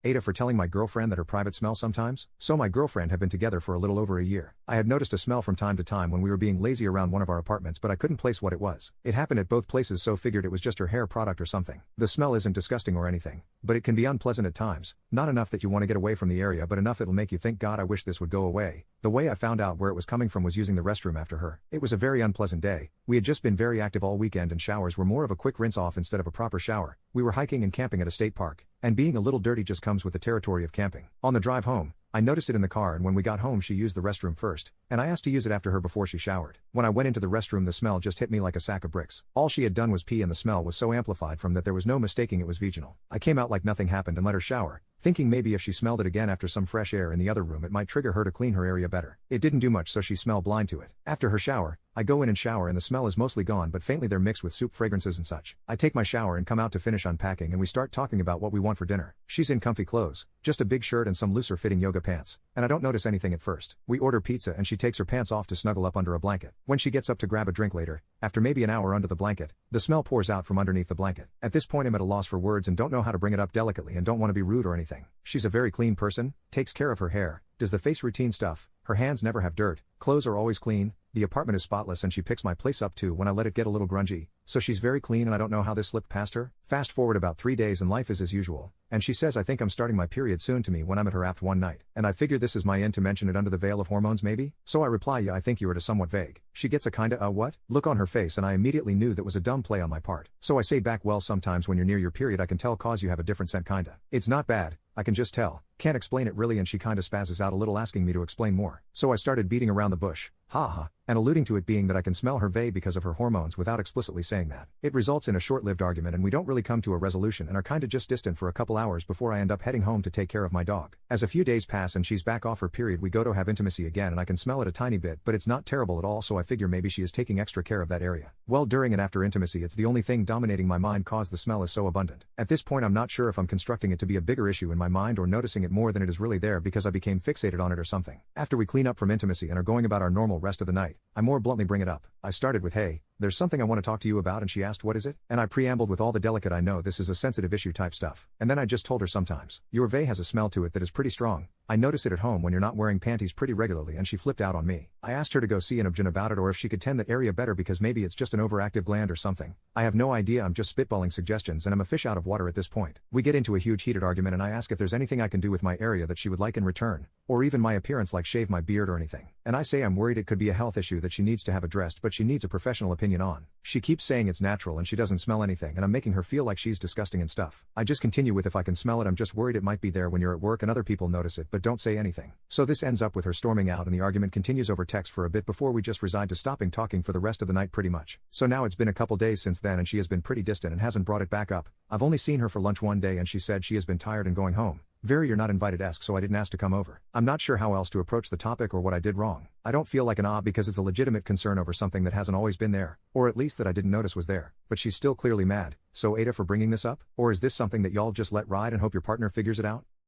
Ada for telling my girlfriend that her private smells sometimes. So my girlfriend had been together for a little over a year. I had noticed a smell from time to time when we were being lazy around one of our apartments, but I couldn't place what it was. It happened at both places, so figured it was just her hair product or something. The smell isn't disgusting or anything, but it can be unpleasant at times. Not enough that you want to get away from the area, but enough it'll make you think, God, I wish this would go away. The way I found out where it was coming from was using the restroom after her. It was a very unpleasant day. We had just been very active all weekend and showers were more of a quick rinse off instead of a proper shower. We were hiking and camping at a state park, and being a little dirty just comes with the territory of camping. On the drive home, I noticed it in the car, and when we got home she used the restroom first, and I asked to use it after her before she showered. When I went into the restroom, the smell just hit me like a sack of bricks. All she had done was pee, and the smell was so amplified from that there was no mistaking it was vaginal. I came out like nothing happened and let her shower, thinking maybe if she smelled it again after some fresh air in the other room it might trigger her to clean her area better. It didn't do much, so she smelled blind to it. After her shower, I go in and shower, and the smell is mostly gone, but faintly there mixed with soup fragrances and such. I take my shower and come out to finish unpacking, and we start talking about what we want for dinner. She's in comfy clothes, just a big shirt and some looser fitting yoga pants, and I don't notice anything at first. We order pizza and she takes her pants off to snuggle up under a blanket. When she gets up to grab a drink later, after maybe an hour under the blanket, the smell pours out from underneath the blanket. At this point I'm at a loss for words and don't know how to bring it up delicately and don't want to be rude or anything. She's a very clean person, takes care of her hair, does the face routine stuff, her hands never have dirt, clothes are always clean, the apartment is spotless, and she picks my place up too when I let it get a little grungy, so she's very clean and I don't know how this slipped past her. Fast forward about 3 days and life is as usual, and she says I think I'm starting my period soon to me when I'm at her apt one night, and I figure this is my end to mention it under the veil of hormones maybe? So I reply, yeah, I think you are, to somewhat vague. She gets a kinda what? Look on her face, and I immediately knew that was a dumb play on my part. So I say back, well, sometimes when you're near your period I can tell cause you have a different scent kinda. It's not bad, I can just tell. Can't explain it really, and she kinda spazzes out a little asking me to explain more. So I started beating around the bush, haha, and alluding to it being that I can smell her vague because of her hormones without explicitly saying that. It results in a short-lived argument and we don't really come to a resolution and are kinda just distant for a couple hours before I end up heading home to take care of my dog. As a few days pass and she's back off her period, we go to have intimacy again, and I can smell it a tiny bit, but it's not terrible at all, so I figure maybe she is taking extra care of that area. Well, during and after intimacy it's the only thing dominating my mind cause the smell is so abundant. At this point I'm not sure if I'm constructing it to be a bigger issue in my mind or noticing it more than it is really there because I became fixated on it or something. After we clean up from intimacy and are going about our normal rest of the night, I more bluntly bring it up. I started with, hey, there's something I want to talk to you about, and she asked, what is it? And I preambled with all the delicate, I know this is a sensitive issue type stuff. And then I just told her, sometimes your vey has a smell to it that is pretty strong. I notice it at home when you're not wearing panties pretty regularly, and she flipped out on me. I asked her to go see an obgyn about it, or if she could tend that area better because maybe it's just an overactive gland or something. I have no idea, I'm just spitballing suggestions and I'm a fish out of water at this point. We get into a huge heated argument and I ask if there's anything I can do with my area that she would like in return, or even my appearance, like shave my beard or anything. And I say I'm worried it could be a health issue that she needs to have addressed, but she needs a professional opinion on. She keeps saying it's natural and she doesn't smell anything, and I'm making her feel like she's disgusting and stuff. I just continue with, if I can smell it, I'm just worried it might be there when you're at work and other people notice it but don't say anything. So this ends up with her storming out, and the argument continues over text for a bit before we just reside to stopping talking for the rest of the night pretty much. So now it's been a couple days since then and she has been pretty distant and hasn't brought it back up. I've only seen her for lunch one day and she said she has been tired and going home. Very you're not invited-esque, so I didn't ask to come over. I'm not sure how else to approach the topic or what I did wrong. I don't feel like an because it's a legitimate concern over something that hasn't always been there, or at least that I didn't notice was there. But she's still clearly mad. So Ada for bringing this up? Or is this something that y'all just let ride and hope your partner figures it out?